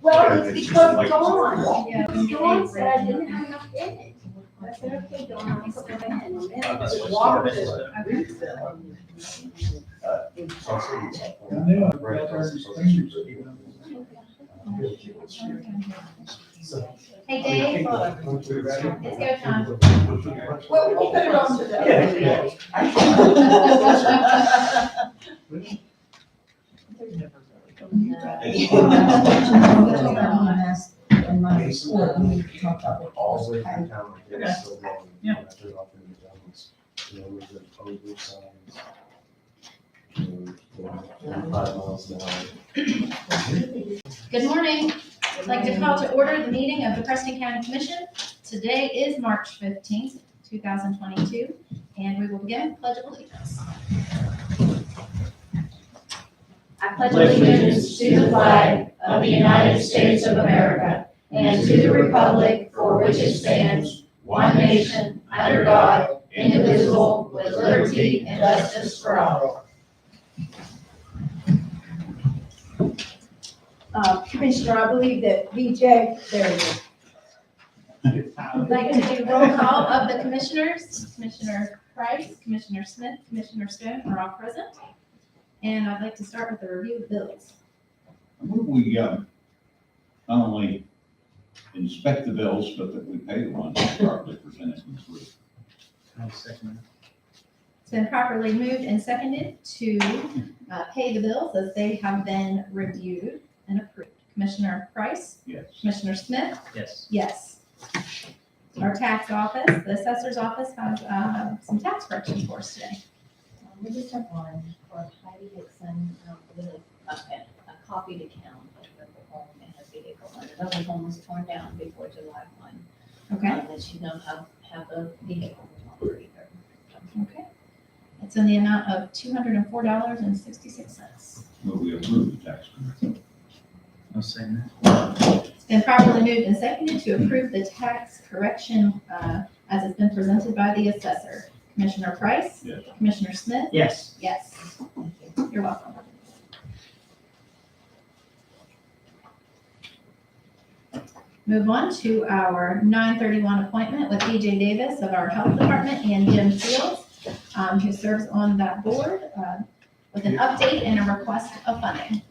Well, it's because Dawn, Dawn said I didn't have enough in it. I said, okay, Dawn, I'll put it in. And then the water bill. Hey Dave, it's go time. Well, we'll put it on today. In my report, we need to talk about what All the was way paid. down, it's still going. Yeah. I took off in the downs, with the over signs. 25 miles an hour. Good morning. I'd like to call to order the meeting of the Preston County Commission. Today is March 15th, 2022, and we will begin with Pledge of Allegiance. I pledge allegiance to the flag of the United States of America and to the republic for which it stands, one nation, under God, indivisible, with liberty and justice for all. Commissioner, I believe that VJ, there it is. I'd like to do roll call of the commissioners. Commissioner Price, Commissioner Smith, Commissioner Stone are all present. And I'd like to start with the review of bills. We not only inspect the bills, but that we pay the ones that are properly presented and through. It's been properly moved and seconded to pay the bills as they have been reviewed and approved. Commissioner Price, Yes. Commissioner Smith, Yes. yes. Our tax office, the assessor's office has some tax corrections for us today. We just have one for Heidi Dixon, with a copied account of the home and a vehicle. The other home was torn down before July 1. Okay, That she don't have a vehicle no longer either. okay. It's in the amount of $204.66. Will we approve the tax correction? I'll say that. It's been properly moved and seconded to approve the tax correction as it's been presented by the assessor. Commissioner Price? Yes. Commissioner Smith? Yes. Yes. You're welcome. Move on to our 9/31 appointment with BJ Davis of our Health Department and Jim Fields, who serves on that board, with an update and a request of funding.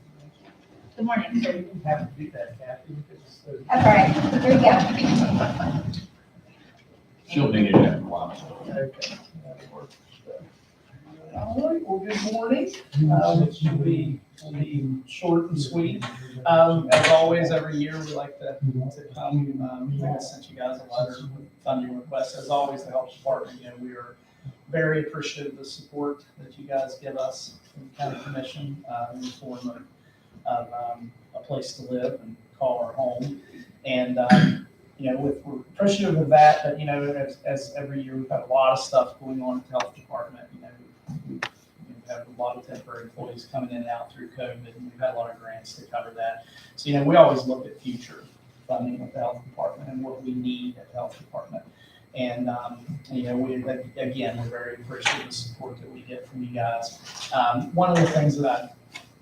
Good morning. You have to do that, Kathy, because That's all right, here we go. She'll need it after a while. okay, that works. All right, well, good morning. We'll be short and sweet. As always, every year, we like to come, I sent you guys a letter with funding requests. As always, the health department, we are very appreciative of the support that you guys give us in the county commission, in the form of a place to live and call our home. And, we're appreciative of that, but, as every year, we've had a lot of stuff going on at the health department. We've had a lot of temporary employees coming in and out through COVID, and we've had a lot of grants to cover that. So, we always look at future funding with the health department and what we need at the health department. And, we're very appreciative of the support that we get from you guys. One of the things that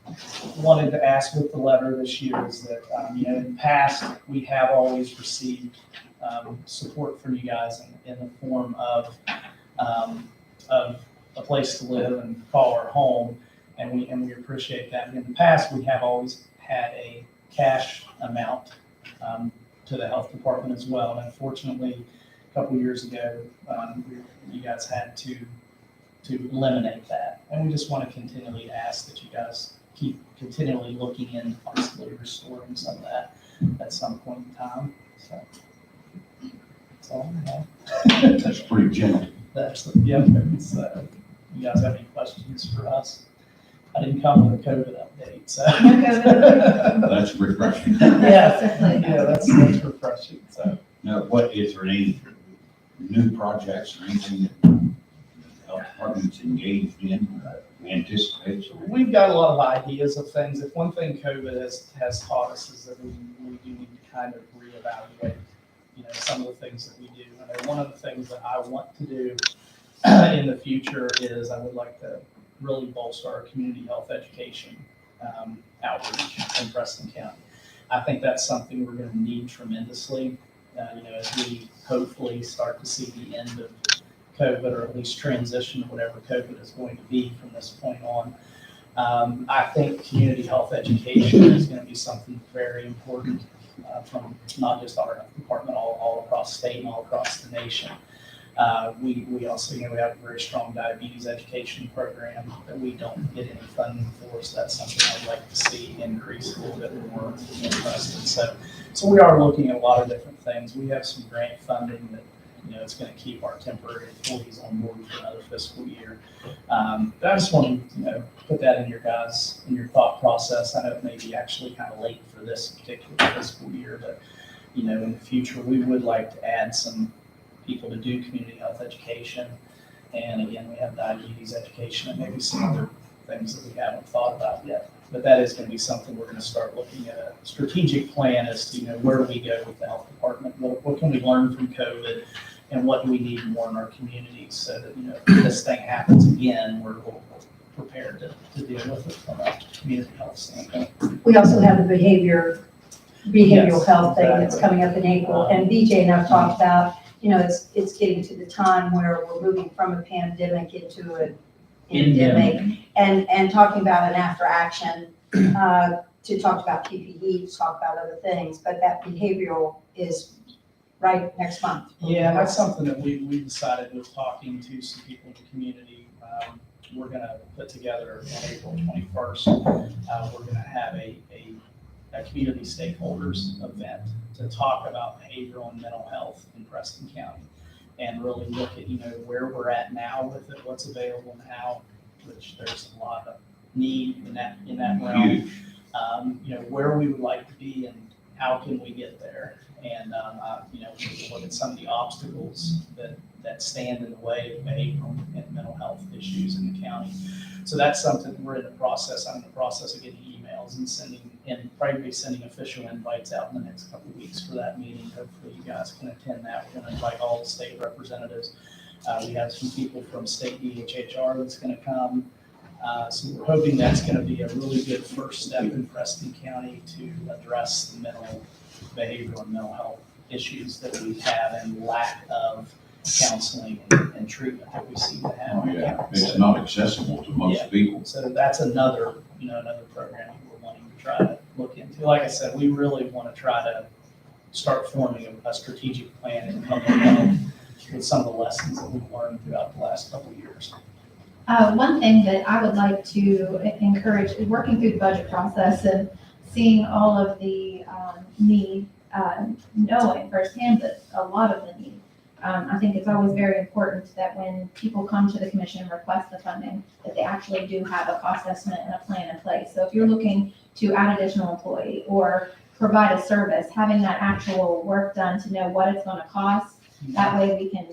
I wanted to ask with the letter this year is that, in the past, we have always received support from you guys in the form of a place to live and call our home, and we appreciate that. In the past, we have always had a cash amount to the health department as well. And unfortunately, a couple of years ago, you guys had to eliminate that, and we just want to continually ask that you guys keep continually looking in, possibly restoring some of that at some point in time. So that's all I have. That's pretty gentle. It's, you guys have any questions for us? I didn't come with a COVID update, so. That's refreshing. Yeah, that's refreshing, so. Now, what, is there any new projects or anything that the health department's engaged in, anticipates? We've got a lot of ideas of things. If one thing COVID has taught us is that we do need to kind of reevaluate, some of the things that we do. And one of the things that I want to do in the future is I would like to really bolster our community health education outreach in Preston County. I think that's something we're going to need tremendously, as we hopefully start to see the end of COVID, or at least transition to whatever COVID is going to be from this point on. I think community health education is going to be something very important from not just our health department, all across the state and all across the nation. We also, we have a very strong diabetes education program that we don't get any funding for, so that's something I'd like to see increase a little bit more in Preston. So we are looking at a lot of different things. We have some grant funding that, it's going to keep our temporary employees on board for another fiscal year. But I just want to, put that in your thought process. I know it may be actually kind of late for this particular fiscal year, but, in the future, we would like to add some people to do community health education. And again, we have diabetes education and maybe some other things that we haven't thought about yet. But that is going to be something we're going to start looking at a strategic plan as to, where do we go with the health department? What can we learn from COVID? And what do we need more in our communities so that, if this thing happens again, we're prepared to deal with it from a community health standpoint. We also have the behavioral Yes, health thing that's exactly. coming up in April. And BJ and I've talked about, it's getting to the time where we're moving from a pandemic into an endemic. And talking about an after action, to talk about PPE, to talk about other things, but that behavioral is right next month. Yeah, that's something that we decided with talking to some people in the community. We're going to put together on April 21st, we're going to have a community stakeholders event to talk about behavioral and mental health in Preston County, and really look at, where we're at now with it, what's available now, which there's a lot of need in that realm. Huge. Where we would like to be and how can we get there. And, we look at some of the obstacles that stand in the way of behavioral and mental health issues in the county. So that's something we're in the process. I'm in the process of getting emails and probably sending official invites out in the next couple of weeks for that meeting. Hopefully you guys can attend that. We're going to invite all the state representatives. We have some people from state DHHR that's going to come. So we're hoping that's going to be a really good first step in Preston County to address the behavioral and mental health issues that we have and lack of counseling and treatment that we seem to have. Oh, yeah, it's not accessible to most people. So that's another program we're wanting to try to look into. Like I said, we really want to try to start forming a strategic plan in public health with some of the lessons that we've learned throughout the last couple of years. One thing that I would like to encourage is working through the budget process and seeing all of the need, knowing firsthand that a lot of the need. I think it's always very important that when people come to the commission and request the funding, that they actually do have a cost estimate and a plan in place. So if you're looking to add additional employee or provide a service, having that actual work done to know what it's going to cost, that way we can,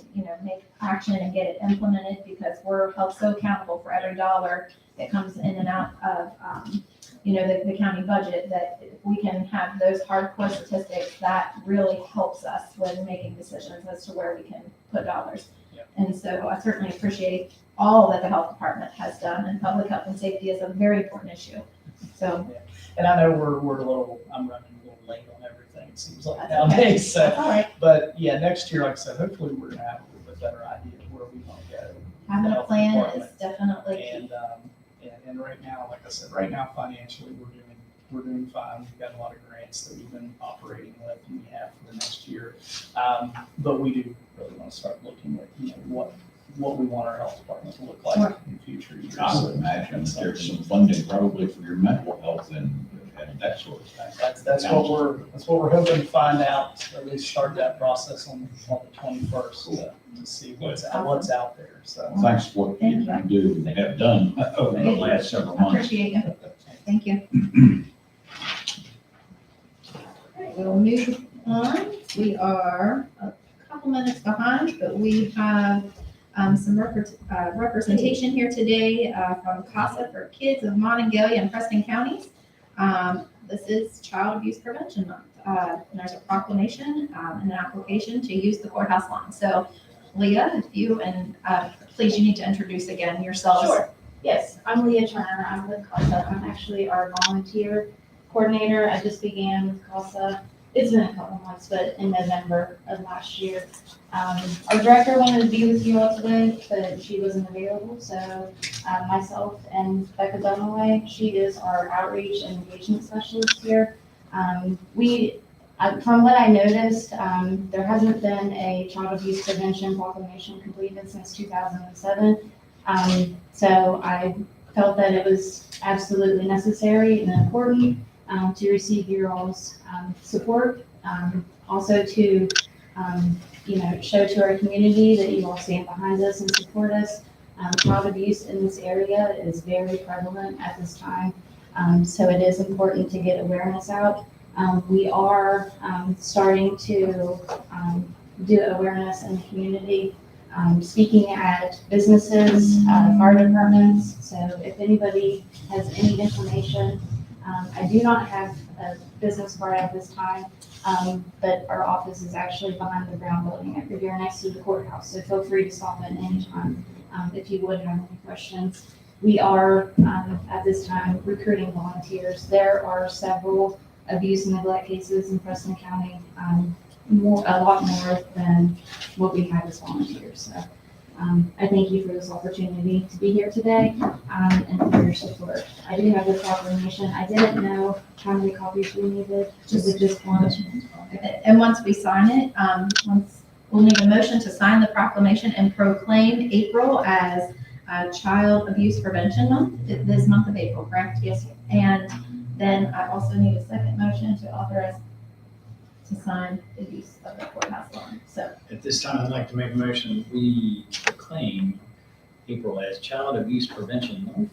make action and get it implemented, because we're held so accountable for every dollar that comes in and out of, the county budget, that if we can have those hardcore statistics, that really helps us when making decisions as to where we can put dollars. Yep. And so I certainly appreciate all that the health department has done, and public health and safety is a very important issue. So. Yeah. And I know I'm running a little late on everything, it seems like nowadays. So, All right. but yeah, next year, like I said, hopefully we're going to have a little bit better idea of where we want to go. Having a Health plan department. is definitely key. And right now, like I said, right now financially we're doing fine. We've got a lot of grants that we've been operating with, and we have for the next year. But we do really want to start looking at what we want our health department to look like in future years. I would imagine there's some funding probably for your mental health and that sort of thing. That's what we're hoping to find out, or at least start that process on the 21st to see what's out there. So Thanks for what you do and have done over the last several I months. appreciate you. Thank you. All right, we'll move on. We are a couple minutes behind, but we have some representation here today from CASA for Kids of Monongalia and Preston counties. This is Child Abuse Prevention Month. And there's a proclamation and an application to use the courthouse lawn. So Leah, if you please, you need to introduce again yourselves. Sure. Yes, I'm Leah Turner. I'm with CASA. I'm actually our volunteer coordinator. I just began with CASA. It's been a couple months, but in November of last year. Our director wanted to be with you all today, but she wasn't available. So myself and Becca Dunaway, she is our outreach and engagement specialist here. From what I noticed, there hasn't been a child abuse prevention proclamation completed since 2007. So I felt that it was absolutely necessary and important to receive your all's support. Also to, show to our community that you all stand behind us and support us. Child abuse in this area is very prevalent at this time. So it is important to get awareness out. We are starting to do awareness in the community, speaking at businesses, fire departments. So if anybody has any information, I do not have a business card at this time, but our office is actually behind the Brown Building over here next to the courthouse. So feel free to stop in anytime if you would have any questions. We are at this time recruiting volunteers. There are several abuse and neglect cases in Preston County, a lot more than what we have as volunteers. So I thank you for this opportunity to be here today and for your support. I do have the proclamation. I didn't know how many copies we needed. Just one. And once we sign it, we'll need a motion to sign the proclamation and proclaim April as Child Abuse Prevention Month, this month of April, correct? Yes. And then I also need a second motion to authorize to sign the use of the courthouse lawn. So At this time, I'd like to make a motion, we proclaim April as Child Abuse Prevention Month.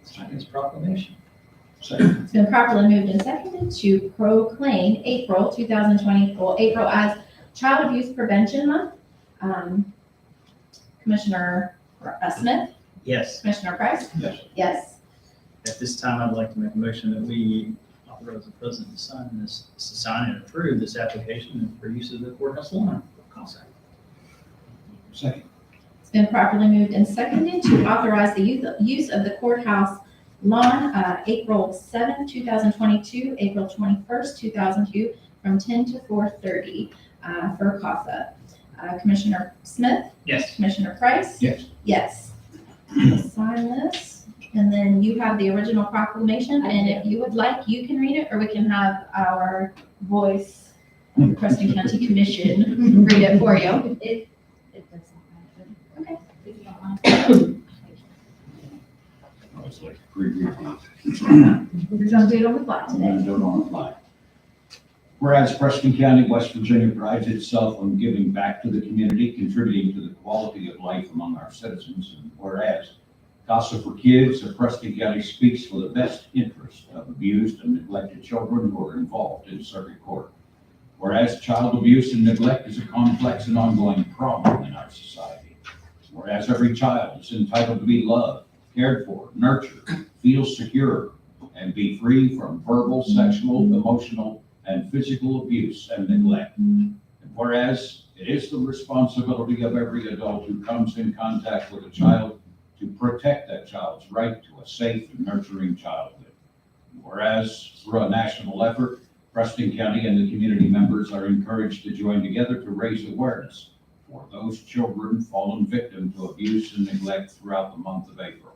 Sign this proclamation. Second. it's been properly moved and seconded to proclaim April 2024, April as Child Abuse Prevention Month. Commissioner Smith, Yes. Commissioner Price? Yes. Yes. At this time, I'd like to make a motion that we authorize the president to sign and approve this application for use of the courthouse lawn. Second. It's been properly moved and seconded to authorize the use of the courthouse lawn, April 7th, 2022, April 21st, 2002, from 10 to 4:30 for CASA. Commissioner Smith, Yes. Commissioner Price? Yes. Yes. Sign this, and then you have the original proclamation, and if you would like, you can read it, or we can have our voice of the Preston County Commission read it for you. It does not matter. Okay. If you don't mind. I was like, pre-reading. We're gonna do it on the fly I'm today. gonna do it on the fly. Whereas Preston County, West Virginia prides itself on giving back to the community, contributing to the quality of life among our citizens, and whereas CASA for Kids of Preston County speaks for the best interest of abused and neglected children who are involved in circuit court. Whereas child abuse and neglect is a complex and ongoing problem in our society. Whereas every child is entitled to be loved, cared for, nurtured, feel secure, and be free from verbal, sexual, emotional, and physical abuse and neglect. And whereas it is the responsibility of every adult who comes in contact with a child to protect that child's right to a safe and nurturing childhood. And whereas through a national effort, Preston County and the community members are encouraged to join together to raise awareness for those children fallen victim to abuse and neglect throughout the month of April.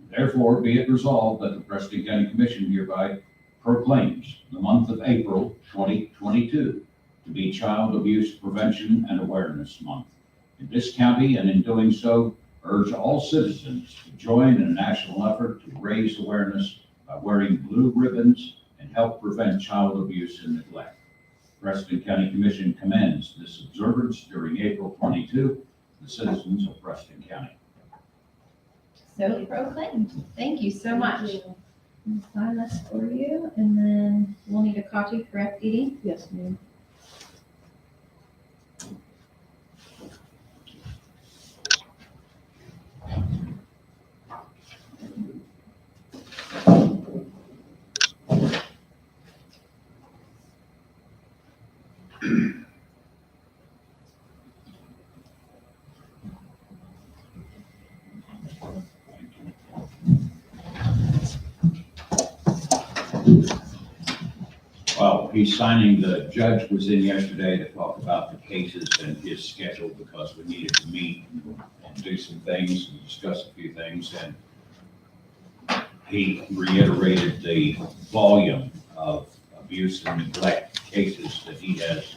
Therefore, be it resolved that the Preston County Commission hereby proclaims the month of April 2022 to be Child Abuse Prevention and Awareness Month in this county, and in doing so, urge all citizens to join in a national effort to raise awareness by wearing blue ribbons and help prevent child abuse and neglect. Preston County Commission commends this observance during April 22, the citizens of Preston County. So proclaimed. Thank you so much. I'll sign this for you, and then we'll need a copy, correct, Edie? Yes, ma'am. he's signing, the judge was in yesterday to talk about the cases and his schedule because we needed to meet and do some things and discuss a few things. And he reiterated the volume of abuse and neglect cases that he has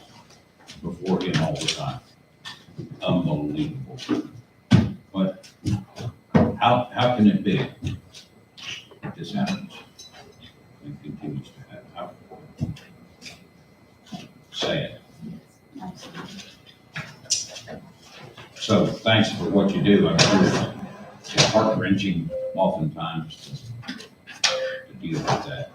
before him all the time. Unbelievable. But how can it be that this happens and continues to happen? How? Sad. So thanks for what you do. I'm sure it's heart-wrenching oftentimes to deal with that.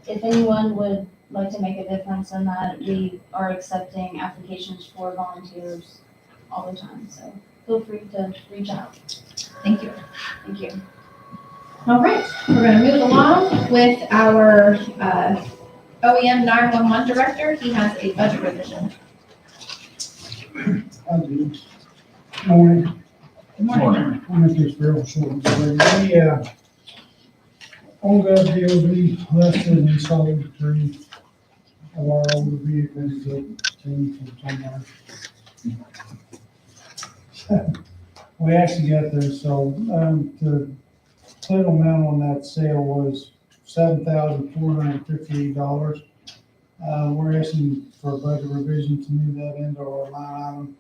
If anyone would like to make a difference in that, we are accepting applications for volunteers all the time, so feel free to reach out. Thank you. Thank you. All right, we're gonna move along with our OEM 911 director. He has a budget revision. I do. Morning. Good morning. I'm gonna keep this real short and sweet. On that deal, we left and installed 3 of our older vehicles that came from somewhere. We actually got those sold. The total amount on that sale was $7,458. We're asking for a budget revision to move that into our line item,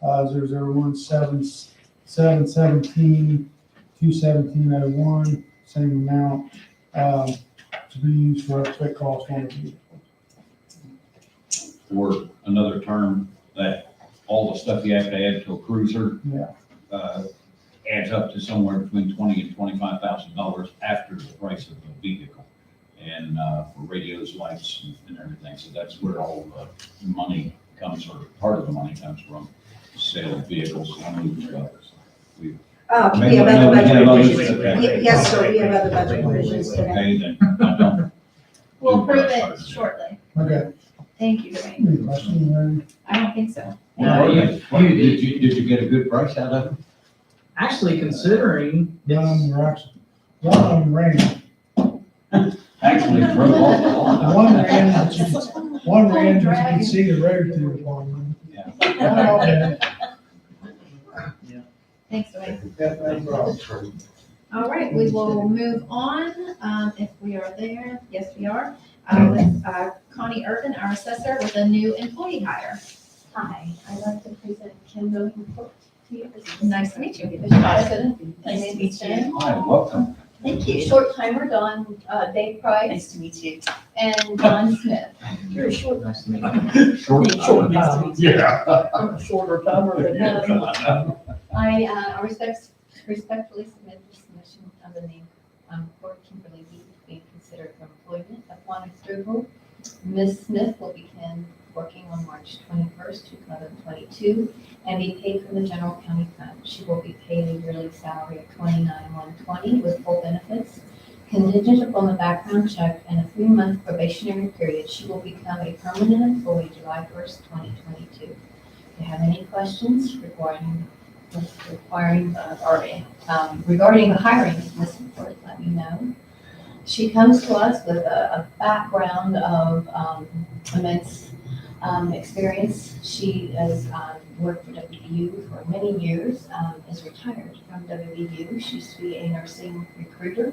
001-717-217-01, same amount, to be used for upfit cost on the vehicle. For another term, that all the stuff you have to add to a cruiser Yeah. adds up to somewhere between $20,000 and $25,000 after the price of the vehicle. And for radios, lights, and everything. So that's where all the money comes, or part of the money comes from, sale of vehicles and new stuff. We We have other budget revisions. Okay. Yes, sir, we have other budget revisions today. Okay, then I don't. We'll approve it shortly. Okay. Thank you, Dwayne. Any questions, Larry? I don't think so. No, Did you get a good price out of it? Actually, considering One of them were actually, one of them ran. Actually, drove off the lawn. One ran, that you could see the road through the farm. Yeah. Thanks, Dwayne. All right, we will move on, if we are there. Yes, we are. With Connie Irvin, our assessor, with a new employee hire. Hi, I'd like to present Kimberly to you. Nice to meet you. Nice to meet you. Hi, welcome. Thank you. Short timer, Don, Dave Price. Nice to meet you. And Don Smith. You're a short. Nice to meet you. Short time. Nice to meet you. Yeah. Shorter timer than I respectfully submit the submission of the name for Kimberly B to be considered for employment upon approval. Ms. Smith will begin working on March 21st, 2022, and be paid from the general county fund. She will be paid a yearly salary of $29,120 with full benefits. Contingent upon the background check and a 3-month probationary period, she will become a permanent employee July 1st, 2022. If you have any questions regarding the hiring of Ms. Ford, let me know. She comes to us with a background of immense experience. She has worked for WVU for many years, is retired from WVU. She used to be a nursing recruiter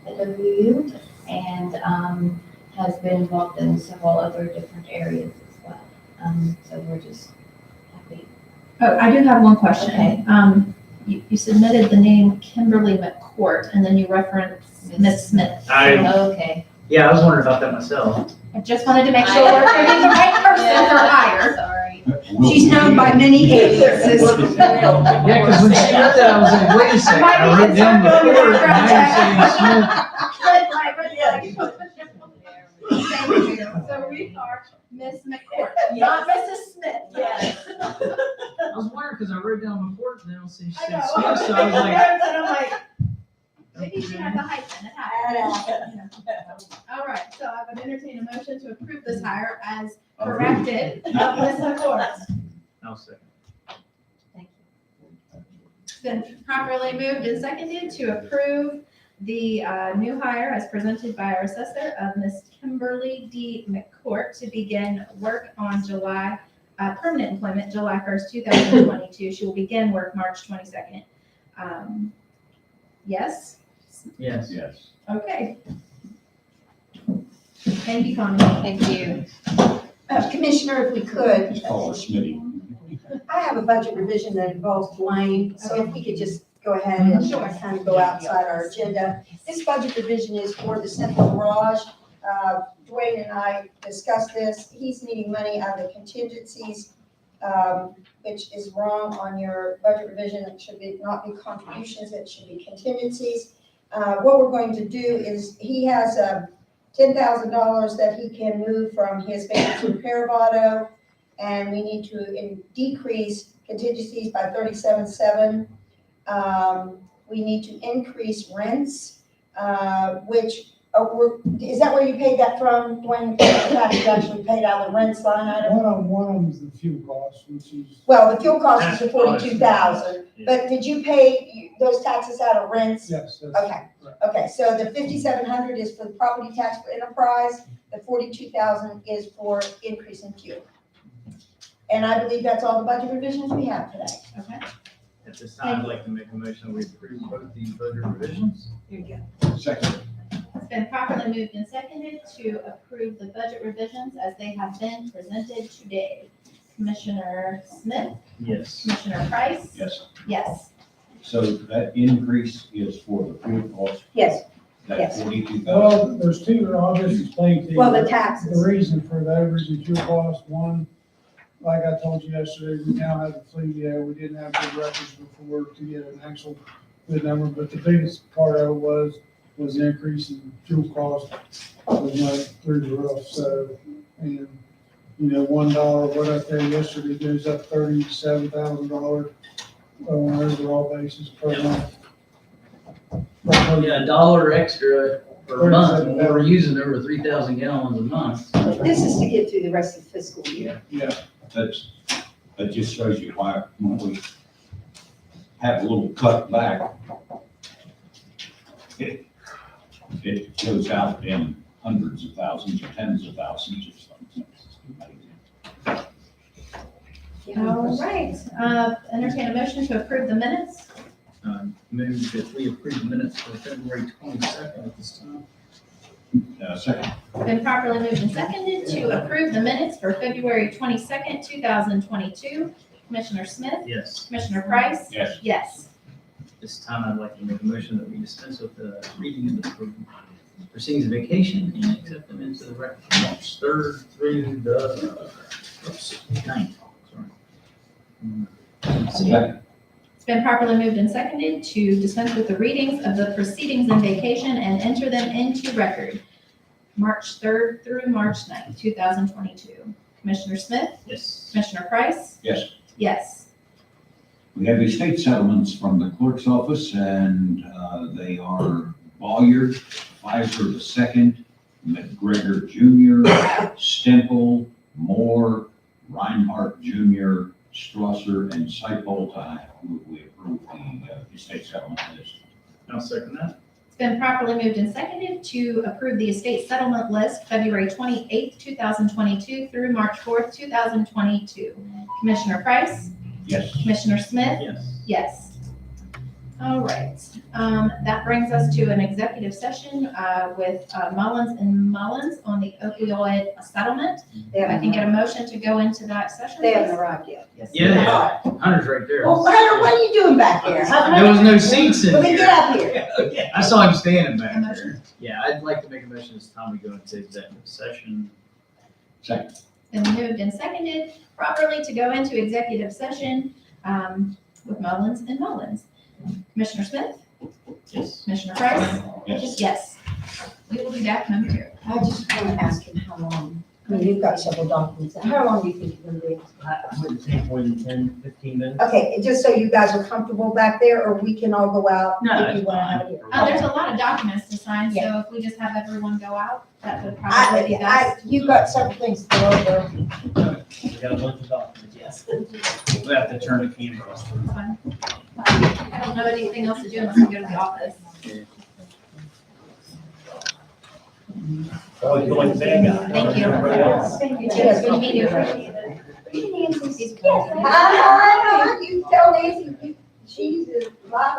at WVU and has been involved in several other different areas as well. So we're just happy. Oh, I do have one question. Okay. You submitted the name Kimberly McCourt, and then you referenced Ms. Smith. Okay. Yeah, I was wondering about that myself. I just wanted to make sure we're putting the right person for hire. Sorry. She's known by many aliases. Yeah, because when she said that, I was like, wait a second, I wrote down the court, and now you're saying Smith. Thank you. So we are Ms. McCourt, not Mrs. Smith. Yes. I was wondering, because I wrote down the court now, so she I said know. Smith, so I was like. I'm like, maybe she has a hyphen. It happens. All right, so I would entertain a motion to approve this hire as corrected of Ms. McCourt. I'll second. It's been properly moved and seconded to approve The new hire as presented by our assessor of Ms. Kimberly D. McCourt to begin work on permanent employment, July 1st, 2022. She will begin work March 22nd. Yes? Yes. Yes. Okay. Thank you, Connie. Thank you. Commissioner, if we could, Just call her Smitty. I have a budget revision that involves Dwayne, so if we could just go ahead and kind of go outside our agenda. This budget revision is for the central garage. Dwayne and I discussed this. He's needing money out of the contingencies, which is wrong on your budget revision. It should not be contributions, it should be contingencies. What we're going to do is, he has $10,000 that he can move from his maintenance and repair of auto, and we need to decrease contingencies by 37.7. We need to increase rents, which, is that where you paid that from, Dwayne? The taxes actually paid out of the rents line item? One of them is the fuel cost, which is, Well, the fuel cost is the 42,000, but did you pay those taxes out of rents? yes, that's. Okay, okay, so the 5,700 is for the property tax for enterprise, the 42,000 is for increase in fuel. And I believe that's all the budget revisions we have today. Okay. At this time, I'd like to make a motion that we approve both these budget revisions. Here you go. Second. It's been properly moved and seconded to approve the budget revisions as they have been presented today. Commissioner Smith, Yes. Commissioner Price? Yes. Yes. So that increase is for the fuel cost, Yes, that Yes. 42,000. Well, there's two, I'll just explain to you. well, the The taxes, reason for the overage in fuel cost, one, like I told you yesterday, we now have a fleet, we didn't have good records before to get an actual good number, but the biggest part of it was the increase in fuel cost was like through the roof, so, and, $1, what I paid yesterday goes up $37,000 on an overall basis per month. Yeah, $1 extra per month, and we're using over 3,000 gallons a month. this is to get through the rest of the fiscal year. Yeah, that just shows you why when we have a little cut back, it goes out in hundreds of thousands or tens of thousands or something. All right. Entertain a motion to approve the minutes. Move that we approve the minutes for February 22nd at this time. Second. Been properly moved and seconded to approve the minutes for February 22nd, 2022. Commissioner Smith, Yes. Commissioner Price? Yes. Yes. This time, I'd like to make a motion that we dispense with the reading of the proceedings of vacation and accept them into the record from March 3rd through the 9th. Sorry. Second. It's been properly moved and seconded to dispense with the readings of the proceedings and vacation and enter them into record. March 3rd through March 9th, 2022. Commissioner Smith, Yes. Commissioner Price? Yes. Yes. We have estate settlements from the clerk's office, and they are Bolliard, Pfizer II, McGregor Jr., Stemple, Moore, Reinhardt Jr., Strasser, and Seipold. We approve the estate settlement list. I'll second that. It's been properly moved and seconded to approve the estate settlement list February 28th, 2022 through March 4th, 2022. Commissioner Price? Yes. Commissioner Smith? Yes. Yes. All right. That brings us to an executive session with Mullins and Mullins on the opioid settlement. They I can haven't, get a motion to go into that session. they haven't please. arrived yet. Yeah, Hunter's right there. Well, Hunter, what are you doing back there? There was no seats in Let me here. get up here. I saw him standing back A there. motion. Yeah, I'd like to make a motion this time we go into executive session. Second. Been moved and seconded properly to go into executive session with Mullins and Mullins. Commissioner Smith? Yes. Commissioner Price? Yes. Yes. We will be back momentarily. I just want to ask him how long, I mean, you've got several documents, how long do you think you're going to be? I wouldn't take more than 10, 15 minutes. Okay, just so you guys are comfortable back there, or we can all go out No, if you it's want to have it fine. here. There's a lot of documents to sign, so if we just have everyone go out, that would probably be best. You've got several things to go over. We got a bunch of documents, yes. We have to turn the camera off. Fine. I don't know anything else to do unless we go to the office. Oh, you feel like the bad guy. Thank you. Everybody else. Yes, Good to meet you. Yes, I know, you tell Nancy, she's a lot of